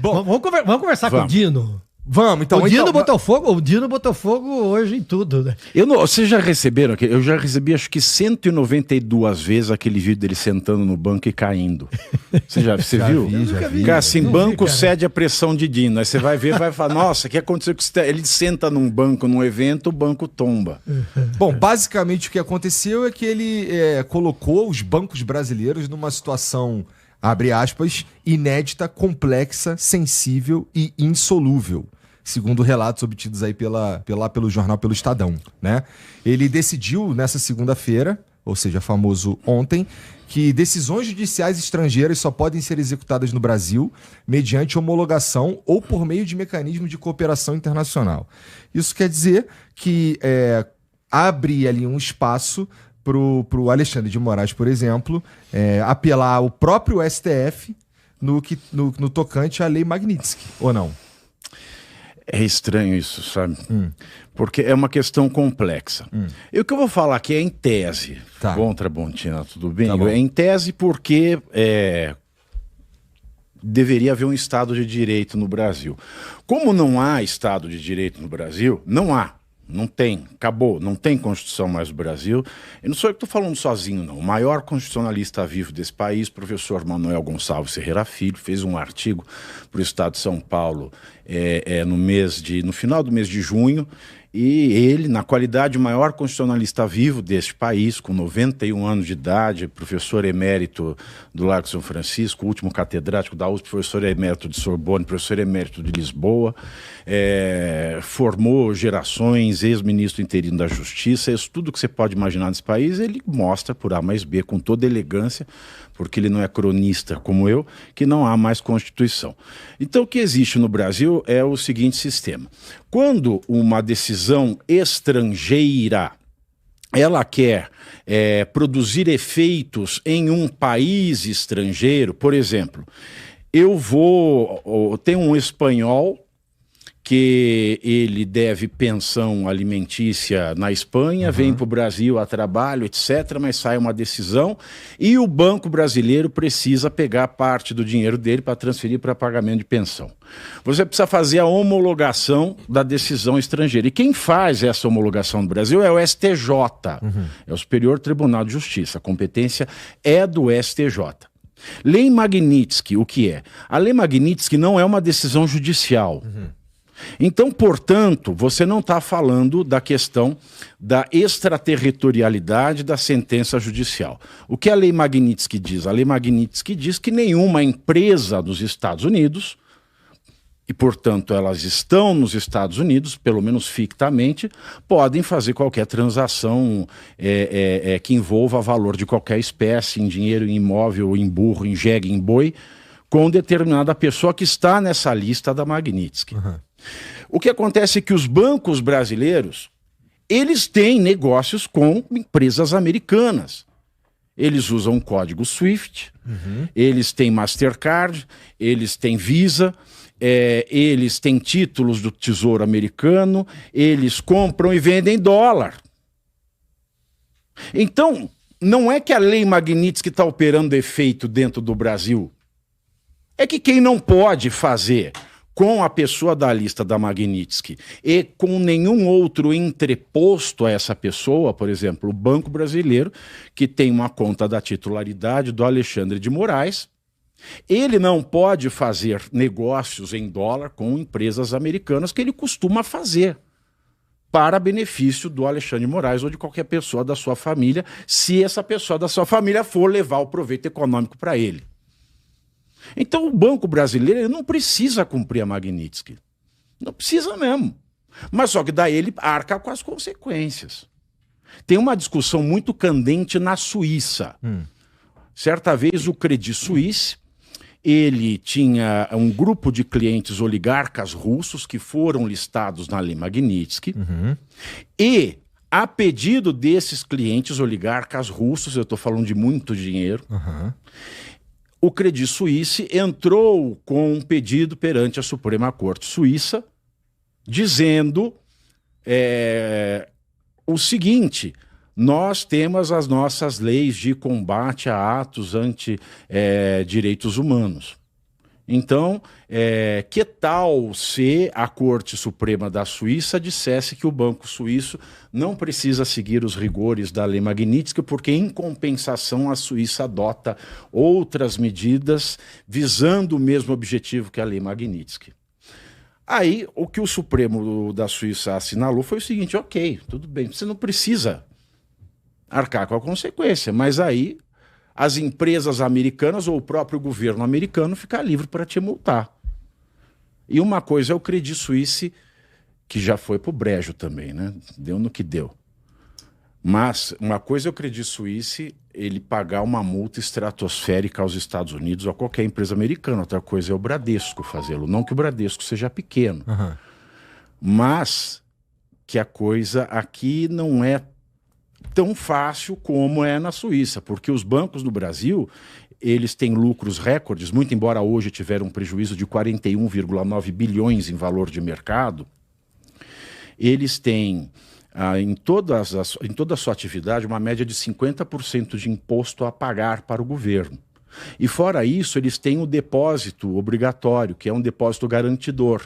Bom, vamos conversar com o Dino. Vamos, então. O Dino botou fogo hoje em tudo, né? Vocês já receberam? Eu já recebi acho que 192 vezes aquele vídeo dele sentando no banco e caindo. Você viu? Já vi. Cara, assim, banco cede a pressão de Dino. Aí você vai ver, vai falar, nossa, o que aconteceu com esse... Ele senta num banco, num evento, o banco tomba. Bom, basicamente o que aconteceu é que ele colocou os bancos brasileiros numa situação, abre aspas, inédita, complexa, sensível e insolúvel, segundo relatos obtidos aí pelo jornal, pelo Estadão, né? Ele decidiu nessa segunda-feira, ou seja, famoso ontem, que decisões judiciais estrangeiras só podem ser executadas no Brasil mediante homologação ou por meio de mecanismo de cooperação internacional. Isso quer dizer que abre ali um espaço pro Alexandre de Moraes, por exemplo, apelar ao próprio STF no tocante à Lei Magnitsky, ou não? É estranho isso, sabe? Porque é uma questão complexa. E o que eu vou falar aqui é em tese. Tá. Bom, Tramontina, tudo bem? Tá bom. É em tese porque deveria haver um Estado de Direito no Brasil. Como não há Estado de Direito no Brasil, não há. Não tem, acabou, não tem Constituição mais no Brasil. Eu não sou eu que estou falando sozinho, não. O maior constitucionalista vivo desse país, professor Manuel Gonçalves Ferreira Filho, fez um artigo para o Estado de São Paulo no final do mês de junho, e ele, na qualidade de maior constitucionalista vivo deste país, com 91 anos de idade, professor emérito do Largo São Francisco, último catedrático da USP, professor emérito de Sorbonne, professor emérito de Lisboa, formou gerações, ex-ministro interino da Justiça, isso tudo que você pode imaginar nesse país, ele mostra por A mais B, com toda elegância, porque ele não é cronista como eu, que não há mais Constituição. Então o que existe no Brasil é o seguinte sistema. Quando uma decisão estrangeira ela quer produzir efeitos em um país estrangeiro, por exemplo, tem um espanhol que ele deve pensão alimentícia na Espanha, vem para o Brasil a trabalho, etc., mas sai uma decisão e o Banco Brasileiro precisa pegar parte do dinheiro dele para transferir para pagamento de pensão. Você precisa fazer a homologação da decisão estrangeira. E quem faz essa homologação no Brasil é o STJ, é o Superior Tribunal de Justiça. A competência é do STJ. Lei Magnitsky, o que é? A Lei Magnitsky não é uma decisão judicial. Então, portanto, você não está falando da questão da extraterritorialidade da sentença judicial. O que a Lei Magnitsky diz? A Lei Magnitsky diz que nenhuma empresa dos Estados Unidos, e portanto elas estão nos Estados Unidos, pelo menos fictamente, podem fazer qualquer transação que envolva valor de qualquer espécie, em dinheiro, em imóvel, em burro, em jegue, em boi, com determinada pessoa que está nessa lista da Magnitsky. O que acontece é que os bancos brasileiros, eles têm negócios com empresas americanas. Eles usam um código SWIFT, eles têm Mastercard, eles têm Visa, eles têm títulos do Tesouro Americano, eles compram e vendem dólar. Então, não é que a Lei Magnitsky está operando efeito dentro do Brasil. É que quem não pode fazer com a pessoa da lista da Magnitsky e com nenhum outro entreposto a essa pessoa, por exemplo, o Banco Brasileiro, que tem uma conta da titularidade do Alexandre de Moraes, ele não pode fazer negócios em dólar com empresas americanas que ele costuma fazer para benefício do Alexandre de Moraes ou de qualquer pessoa da sua família, se essa pessoa da sua família for levar o proveito econômico para ele. Então o Banco Brasileiro não precisa cumprir a Magnitsky. Não precisa mesmo. Mas só que daí ele arca com as consequências. Tem uma discussão muito candente na Suíça. Certa vez o Credit Suisse, ele tinha um grupo de clientes oligarcas russos que foram listados na Lei Magnitsky e, a pedido desses clientes oligarcas russos, eu estou falando de muito dinheiro, o Credit Suisse entrou com um pedido perante a Suprema Corte Suíça, dizendo o seguinte: nós temos as nossas leis de combate a atos anti-direitos humanos. Então, que tal se a Corte Suprema da Suíça dissesse que o Banco Suíço não precisa seguir os rigores da lei Magnitsky, porque, em compensação, a Suíça adota outras medidas visando o mesmo objetivo que a lei Magnitsky. Aí, o que o Supremo da Suíça assinalou foi o seguinte: ok, tudo bem, você não precisa arcar com a consequência, mas aí as empresas americanas ou o próprio governo americano fica livre para te multar. E uma coisa é o Credit Suisse, que já foi pro brejo também, né? Deu no que deu. Mas uma coisa é o Credit Suisse ele pagar uma multa estratosférica aos Estados Unidos ou a qualquer empresa americana. Outra coisa é o Bradesco fazê-lo. Não que o Bradesco seja pequeno, mas que a coisa aqui não é tão fácil como é na Suíça, porque os bancos no Brasil, eles têm lucros recordes, muito embora hoje tiveram um prejuízo de 41,9 bilhões em valor de mercado, eles têm, em toda a sua atividade, uma média de 50% de imposto a pagar para o governo. E fora isso, eles têm o depósito obrigatório, que é um depósito garantidor.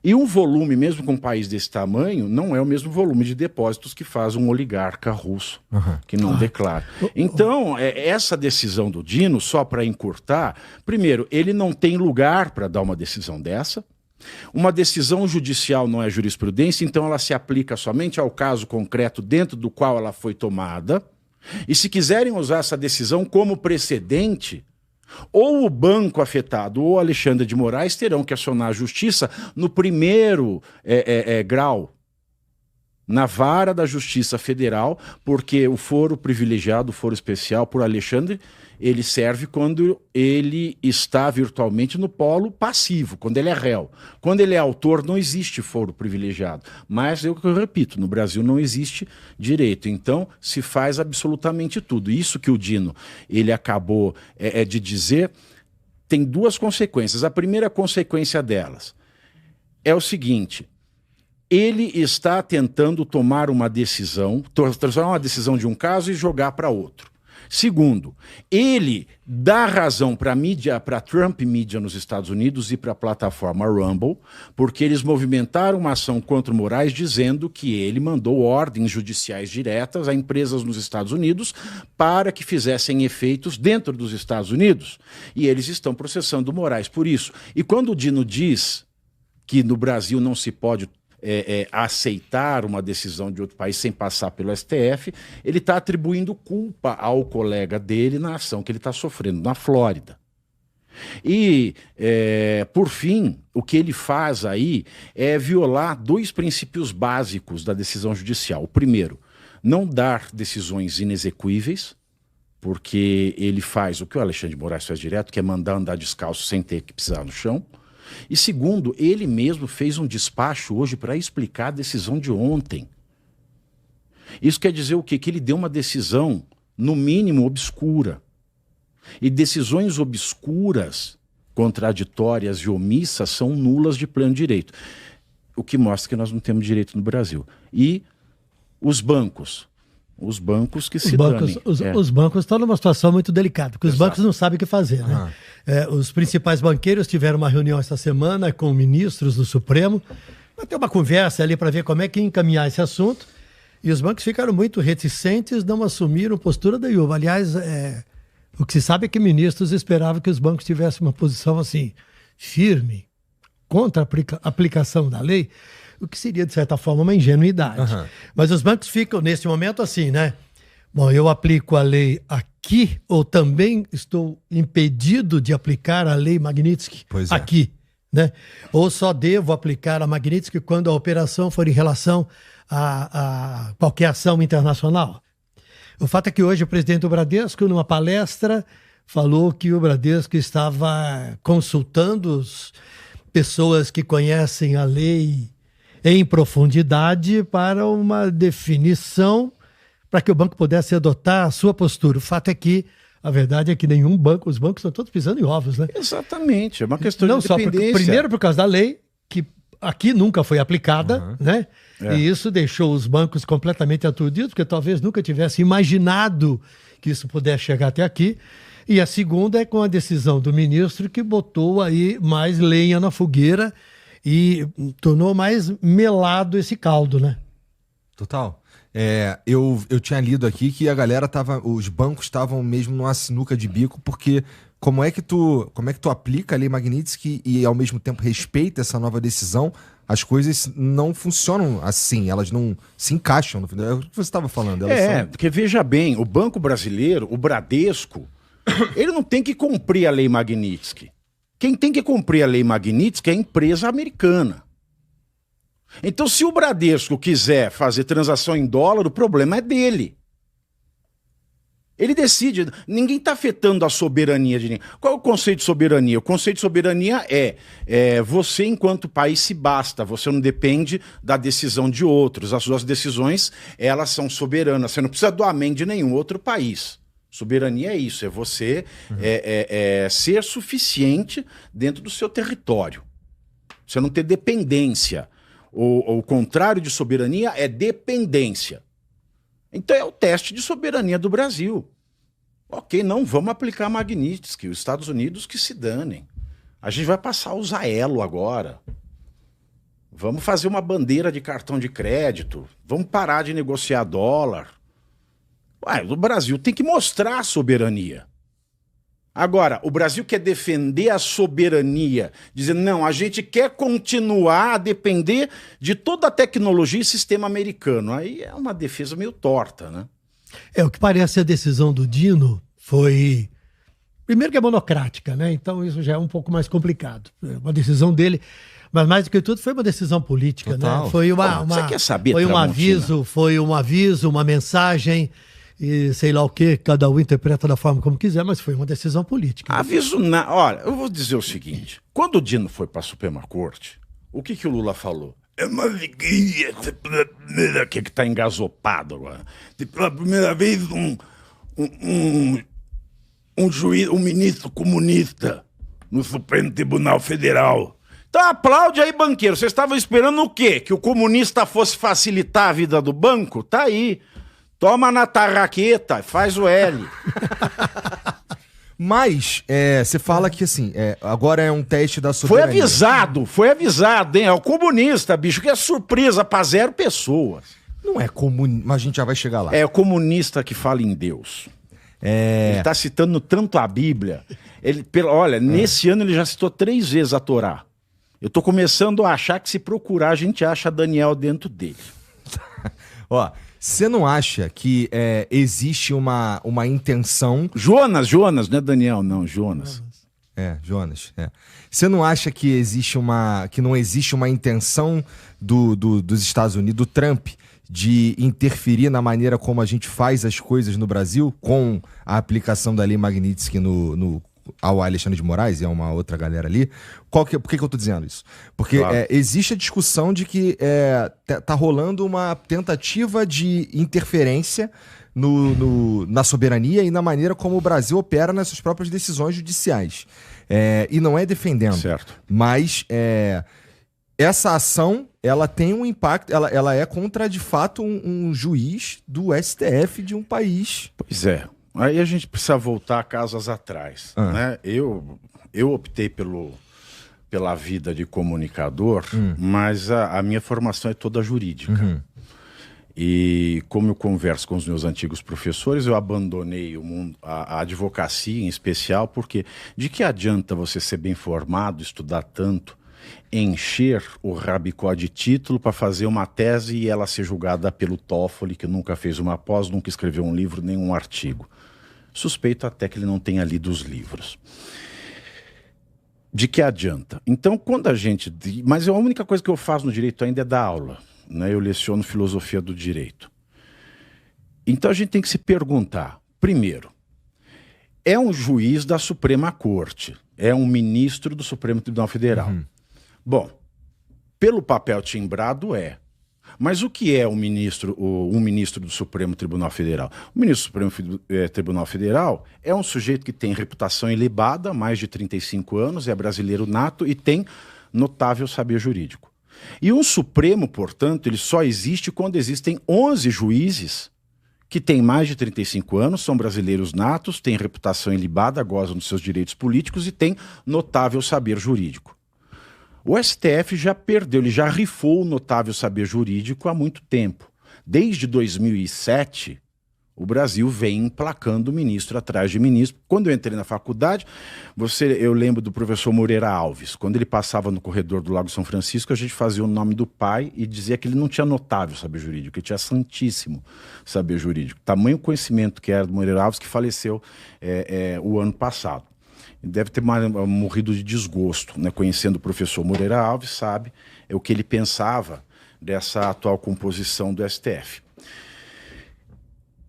E um volume, mesmo com um país desse tamanho, não é o mesmo volume de depósitos que faz um oligarca russo, que não declara. Então, essa decisão do Dino, só para encurtar, primeiro, ele não tem lugar para dar uma decisão dessa. Uma decisão judicial não é jurisprudência, então ela se aplica somente ao caso concreto dentro do qual ela foi tomada. E se quiserem usar essa decisão como precedente, ou o banco afetado ou Alexandre de Moraes terão que acionar a justiça no primeiro grau, na vara da Justiça Federal, porque o foro privilegiado, o foro especial por Alexandre, ele serve quando ele está virtualmente no polo passivo, quando ele é réu. Quando ele é autor, não existe foro privilegiado. Mas, eu repito, no Brasil não existe direito. Então, se faz absolutamente tudo. Isso que o Dino ele acabou de dizer tem duas consequências. A primeira consequência delas é o seguinte: ele está tentando tomar uma decisão, transformar uma decisão de um caso e jogar para outro. Segundo, ele dá razão para a mídia, para a Trump Media nos Estados Unidos e para a plataforma Rumble, porque eles movimentaram uma ação contra o Moraes dizendo que ele mandou ordens judiciais diretas a empresas nos Estados Unidos para que fizessem efeitos dentro dos Estados Unidos. E eles estão processando o Moraes por isso. E quando o Dino diz que no Brasil não se pode aceitar uma decisão de outro país sem passar pelo STF, ele está atribuindo culpa ao colega dele na ação que ele está sofrendo na Flórida. E, por fim, o que ele faz aí é violar dois princípios básicos da decisão judicial. O primeiro, não dar decisões inexequíveis, porque ele faz o que o Alexandre de Moraes faz direto, que é mandar andar descalço sem ter que pisar no chão. E segundo, ele mesmo fez um despacho hoje para explicar a decisão de ontem. Isso quer dizer o quê? Que ele deu uma decisão, no mínimo, obscura. E decisões obscuras, contraditórias e omissas são nulas de pleno direito. O que mostra que nós não temos direito no Brasil. E os bancos que se danem. Os bancos estão numa situação muito delicada, porque os bancos não sabem o que fazer, né? Os principais banqueiros tiveram uma reunião essa semana com ministros do Supremo, para ter uma conversa ali para ver como é que encaminhar esse assunto, e os bancos ficaram muito reticentes, não assumiram postura nenhuma. Aliás, o que se sabe é que ministros esperavam que os bancos tivessem uma posição assim, firme, contra a aplicação da lei, o que seria, de certa forma, uma ingenuidade. Mas os bancos ficam, nesse momento, assim, né? Bom, eu aplico a lei aqui ou também estou impedido de aplicar a lei Magnitsky aqui, né? Ou só devo aplicar a Magnitsky quando a operação for em relação a qualquer ação internacional. O fato é que hoje o presidente do Bradesco, numa palestra, falou que o Bradesco estava consultando pessoas que conhecem a lei em profundidade para uma definição para que o banco pudesse adotar a sua postura. O fato é que a verdade é que nenhum banco, os bancos estão todos pisando em ovos, né? Exatamente, é uma questão não de só dependência. Primeiro por causa da lei, que aqui nunca foi aplicada, né? E isso deixou os bancos completamente aturdidos, porque talvez nunca tivesse imaginado que isso pudesse chegar até aqui. E a segunda é com a decisão do ministro que botou aí mais lenha na fogueira e tornou mais melado esse caldo, né? Total. Eu tinha lido aqui que a galera os bancos estavam mesmo numa sinuca de bico, porque como é que tu aplica a Lei Magnitsky e ao mesmo tempo respeita essa nova decisão? As coisas não funcionam assim, elas não se encaixam no final. É o que você estava falando. Porque veja bem, o Banco Brasileiro, o Bradesco, ele não tem que cumprir a Lei Magnitsky. Quem tem que cumprir a Lei Magnitsky é a empresa americana. Então, se o Bradesco quiser fazer transação em dólar, o problema é dele. Ele decide, ninguém está afetando a soberania de ninguém. Qual é o conceito de soberania? O conceito de soberania é você, enquanto país, se basta. Você não depende da decisão de outros. As suas decisões, elas são soberanas. Você não precisa do amém de nenhum outro país. Soberania é isso, é você ser suficiente dentro do seu território. Você não ter dependência. O contrário de soberania é dependência. Então é o teste de soberania do Brasil. Ok, não vamos aplicar Magnitsky, os Estados Unidos que se danem. A gente vai passar a usar elo agora. Vamos fazer uma bandeira de cartão de crédito. Vamos parar de negociar dólar. O Brasil tem que mostrar a soberania. Agora, o Brasil quer defender a soberania, dizendo, não, a gente quer continuar a depender de toda a tecnologia e sistema americano. Aí é uma defesa meio torta, né? O que parece a decisão do Dino foi... Primeiro que é monocrática, né? Então isso já é um pouco mais complicado. Uma decisão dele, mas mais do que tudo foi uma decisão política, total, né? Foi Você quer saber, foi um aviso, uma mensagem... E sei lá o que, cada um interpreta da forma como quiser, mas foi uma decisão política. Olha, eu vou dizer o seguinte, quando o Dino foi para a Suprema Corte, o que o Lula falou? É uma alegria, que está engasopado agora. Pela primeira vez um juiz, um ministro comunista no Supremo Tribunal Federal. Então aplaude aí, banqueiro. Vocês estavam esperando o quê? Que o comunista fosse facilitar a vida do banco? Tá aí. Toma na tarraqueta, faz o L. Mas, você fala que assim, agora é um teste da soberania. Foi avisado, hein? É o comunista, bicho, que é surpresa pra 0 pessoas. Não é comunista, mas a gente já vai chegar lá. É o comunista que fala em Deus. Ele tá citando tanto a Bíblia. Nesse ano ele já citou 3 vezes a Torá. Eu tô começando a achar que se procurar a gente acha Daniel dentro dele. Ó... Você não acha que existe uma intenção... Jonas, não é Daniel, não, Jonas. Jonas. Você não acha que que não existe uma intenção dos Estados Unidos, do Trump, de interferir na maneira como a gente faz as coisas no Brasil, com a aplicação da Lei Magnitsky ao Alexandre de Moraes e a uma outra galera ali? Por que eu tô dizendo isso? Porque claro, existe a discussão de que tá rolando uma tentativa de interferência na soberania e na maneira como o Brasil opera nas suas próprias decisões judiciais. E não é defendendo. Certo. Mas essa ação, ela tem um impacto, ela é contra, de fato, um juiz do STF de um país. Pois é. Aí a gente precisa voltar casas atrás, né? Eu optei pela vida de comunicador, mas a minha formação é toda jurídica. Uhum. E como eu converso com os meus antigos professores, eu abandonei a advocacia em especial, porque de que adianta você ser bem formado, estudar tanto, encher o rabicó de título para fazer uma tese e ela ser julgada pelo Toffoli, que nunca fez uma pós, nunca escreveu um livro, nem um artigo. Suspeito até que ele não tenha lido os livros. De que adianta? Então, quando a gente... Mas a única coisa que eu faço no direito ainda é dar aula, né? Eu leciono filosofia do direito. Então a gente tem que se perguntar, primeiro, é um juiz da Suprema Corte, é um ministro do Supremo Tribunal Federal. Uhum. Bom, pelo papel timbrado mas o que é um ministro do Supremo Tribunal Federal? O ministro do Supremo Tribunal Federal é um sujeito que tem reputação ilibada, mais de 35 anos, é brasileiro nato e tem notável saber jurídico. E um Supremo, portanto, ele só existe quando existem 11 juízes que têm mais de 35 anos, são brasileiros natos, têm reputação ilibada, gozam dos seus direitos políticos e têm notável saber jurídico. O STF já perdeu, ele já rifou o notável saber jurídico há muito tempo. Desde 2007, o Brasil vem emplacando ministro atrás de ministro. Quando eu entrei na faculdade, eu lembro do professor Moreira Alves. Quando ele passava no corredor do Lago São Francisco, a gente fazia o nome do pai e dizia que ele não tinha notável saber jurídico, ele tinha santíssimo saber jurídico. Tamanho conhecimento que era do Moreira Alves, que faleceu o ano passado. Deve ter morrido de desgosto, né? Conhecendo o professor Moreira Alves, sabe o que ele pensava dessa atual composição do STF.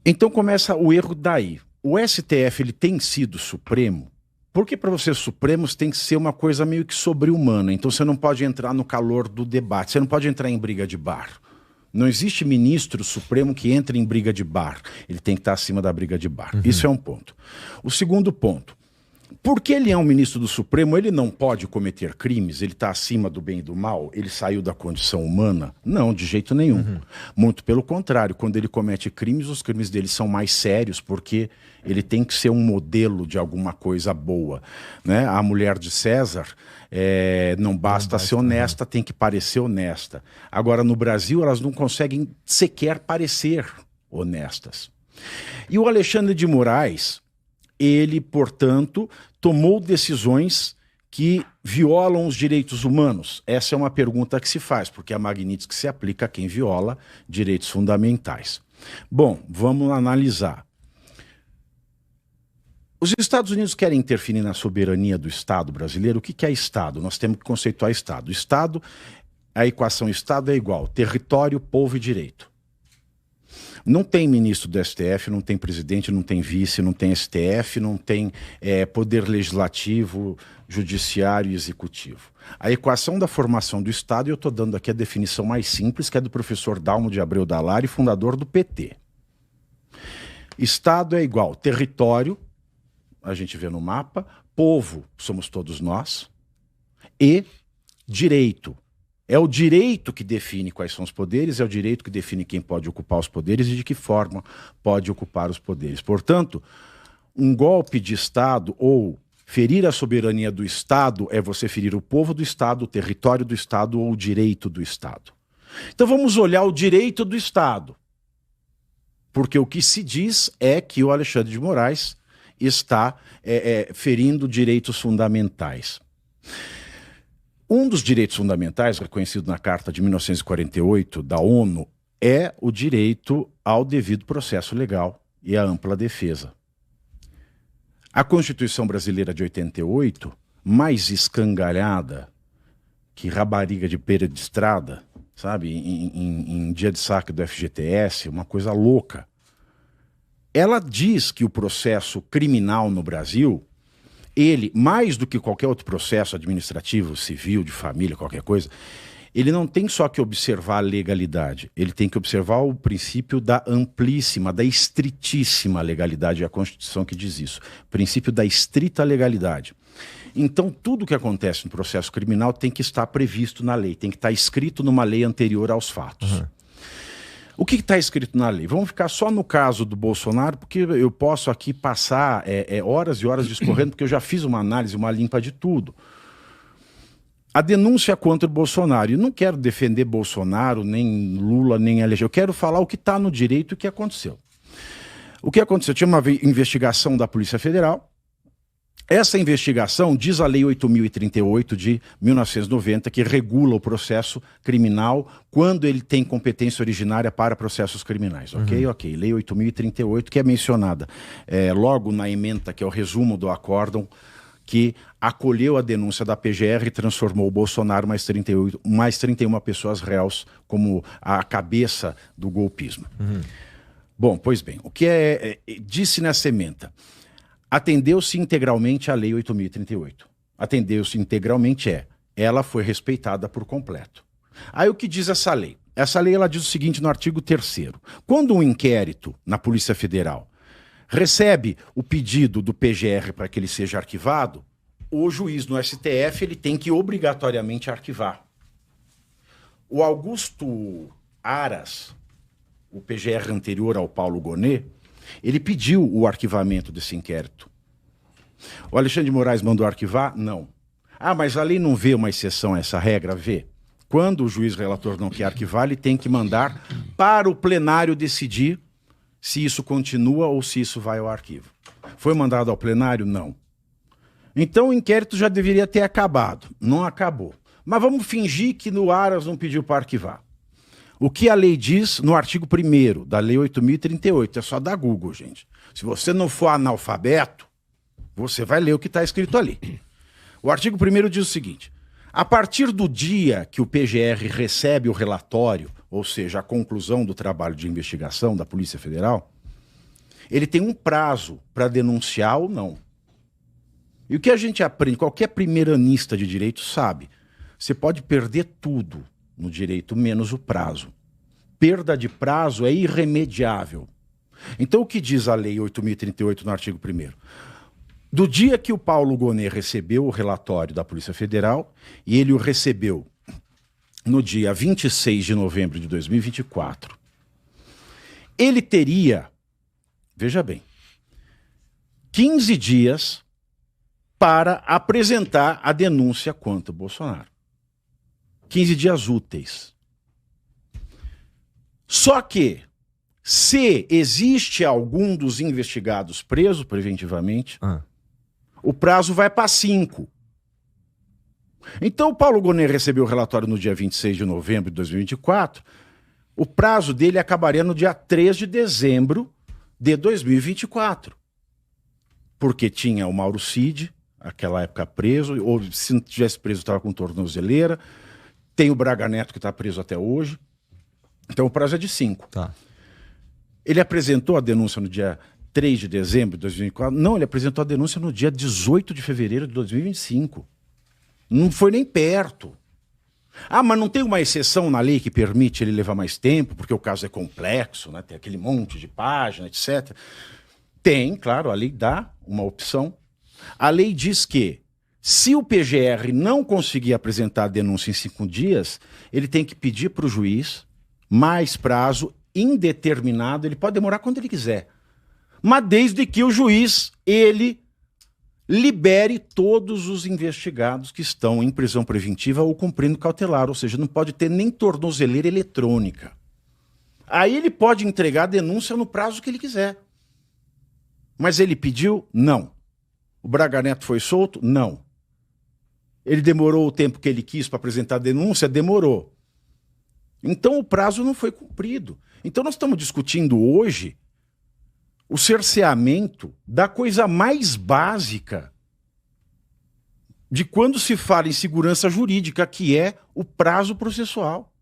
Então começa o erro daí. O STF ele tem sido Supremo, porque para você Supremos tem que ser uma coisa meio que sobre-humana. Então você não pode entrar no calor do debate, você não pode entrar em briga de bar. Não existe ministro Supremo que entre em briga de bar. Ele tem que estar acima da briga de bar. Uhum. Isso é um ponto. O segundo ponto. Porque ele é um ministro do Supremo, ele não pode cometer crimes, ele está acima do bem e do mal, ele saiu da condição humana? Não, de jeito nenhum. Uhum. Muito pelo contrário, quando ele comete crimes, os crimes dele são mais sérios, porque ele tem que ser um modelo de alguma coisa boa. Né? A mulher de César não basta ser honesta, tem que parecer honesta. Agora, no Brasil, elas não conseguem sequer parecer honestas. E o Alexandre de Moraes, ele, portanto, tomou decisões que violam os direitos humanos? Essa é uma pergunta que se faz, porque a Magnitsky se aplica a quem viola direitos fundamentais. Bom, vamos analisar. Os Estados Unidos querem interferir na soberania do Estado brasileiro. O que é Estado? Nós temos que conceituar Estado. Estado, a equação Estado é igual: território, povo e direito. Não tem ministro do STF, não tem presidente, não tem vice, não tem STF, não tem poder legislativo, judiciário e executivo. A equação da formação do Estado, e eu estou dando aqui a definição mais simples, que é do professor Dalmo de Abreu Dallari, fundador do PT. Estado é igual território, a gente vê no mapa, povo, somos todos nós, e direito. É o direito que define quais são os poderes, é o direito que define quem pode ocupar os poderes e de que forma pode ocupar os poderes. Portanto, um golpe de Estado ou ferir a soberania do Estado é você ferir o povo do Estado, o território do Estado ou o direito do Estado. Então vamos olhar o direito do Estado. Porque o que se diz é que o Alexandre de Moraes está ferindo direitos fundamentais. Um dos direitos fundamentais, reconhecido na Carta de 1948 da ONU, é o direito ao devido processo legal e à ampla defesa. A Constituição Brasileira de 88, mais escangalhada que rapariga de beira de estrada, sabe, em dia de saque do FGTS, uma coisa louca. Ela diz que o processo criminal no Brasil, ele, mais do que qualquer outro processo administrativo, civil, de família, qualquer coisa, ele não tem só que observar a legalidade, ele tem que observar o princípio da amplíssima, da estritíssima legalidade, é a Constituição que diz isso, princípio da estrita legalidade. Então, tudo que acontece no processo criminal tem que estar previsto na lei, tem que estar escrito numa lei anterior aos fatos. Uhum. O que está escrito na lei? Vamos ficar só no caso do Bolsonaro, porque eu posso aqui passar horas e horas discorrendo, porque eu já fiz uma análise, uma limpa de tudo. A denúncia contra o Bolsonaro. E não quero defender Bolsonaro, nem Lula, nem LG. Eu quero falar o que está no direito e o que aconteceu. O que aconteceu? Tinha uma investigação da Polícia Federal. Essa investigação diz a Lei 8.038 de 1990, que regula o processo criminal quando ele tem competência originária para processos criminais. Ok? Ok. Lei 8.038, que é mencionada logo na ementa, que é o resumo do acórdão, que acolheu a denúncia da PGR e transformou o Bolsonaro mais 31 pessoas réus como a cabeça do golpismo. Bom, pois bem, o que disse nessa ementa? Atendeu-se integralmente à Lei 8.038. Atendeu-se integralmente ela foi respeitada por completo. Aí o que diz essa lei? Essa lei ela diz o seguinte no artigo 3º. Quando um inquérito na Polícia Federal recebe o pedido do PGR para que ele seja arquivado, o juiz no STF ele tem que obrigatoriamente arquivar. O Augusto Aras, o PGR anterior ao Paulo Gonet, ele pediu o arquivamento desse inquérito. O Alexandre de Moraes mandou arquivar? Não. Ah, mas a lei não vê uma exceção a essa regra? Vê. Quando o juiz relator não quer arquivar, ele tem que mandar para o plenário decidir se isso continua ou se isso vai ao arquivo. Foi mandado ao plenário? Não. Então o inquérito já deveria ter acabado. Não acabou. Mas vamos fingir que no Aras não pediu para arquivar. O que a lei diz no artigo 1º da Lei 8.038, é só dar Google, gente. Se você não for analfabeto, você vai ler o que está escrito ali. O artigo 1º diz o seguinte: a partir do dia que o PGR recebe o relatório, ou seja, a conclusão do trabalho de investigação da Polícia Federal, ele tem um prazo para denunciar ou não. E o que a gente aprende, qualquer primeiranista de direito sabe, você pode perder tudo no direito, menos o prazo. Perda de prazo é irremediável. Então o que diz a Lei 8.038 no artigo 1º? Do dia que o Paulo Gonet recebeu o relatório da Polícia Federal, e ele o recebeu no dia 26 de novembro de 2024, ele teria, veja bem, 15 dias para apresentar a denúncia contra o Bolsonaro. 15 dias úteis. Só que, se existe algum dos investigados preso preventivamente, o prazo vai para 5. Então o Paulo Gonet recebeu o relatório no dia 26 de novembro de 2024, o prazo dele acabaria no dia 3 de dezembro de 2024. Porque tinha o Mauro Cid, naquela época preso, ou se não tivesse preso estava com tornozeleira, tem o Braga Neto que está preso até hoje, então o prazo é de 5. Tá. Ele apresentou a denúncia no dia 3 de dezembro de 2024? Não, ele apresentou a denúncia no dia 18 de fevereiro de 2025. Não foi nem perto. Ah, mas não tem uma exceção na lei que permite ele levar mais tempo, porque o caso é complexo, né? Tem aquele monte de página, etc. Tem, claro, a lei dá uma opção. A lei diz que, se o PGR não conseguir apresentar a denúncia em 5 dias, ele tem que pedir para o juiz mais prazo indeterminado, ele pode demorar quando ele quiser. Mas desde que o juiz, ele libere todos os investigados que estão em prisão preventiva ou cumprindo cautelar, ou seja, não pode ter nem tornozeleira eletrônica. Aí ele pode entregar a denúncia no prazo que ele quiser. Mas ele pediu? Não. O Braga Neto foi solto? Não. Ele demorou o tempo que ele quis para apresentar a denúncia? Demorou. Então o prazo não foi cumprido. Então nós estamos discutindo hoje o cerceamento da coisa mais básica de quando se fala em segurança jurídica, que é o prazo processual.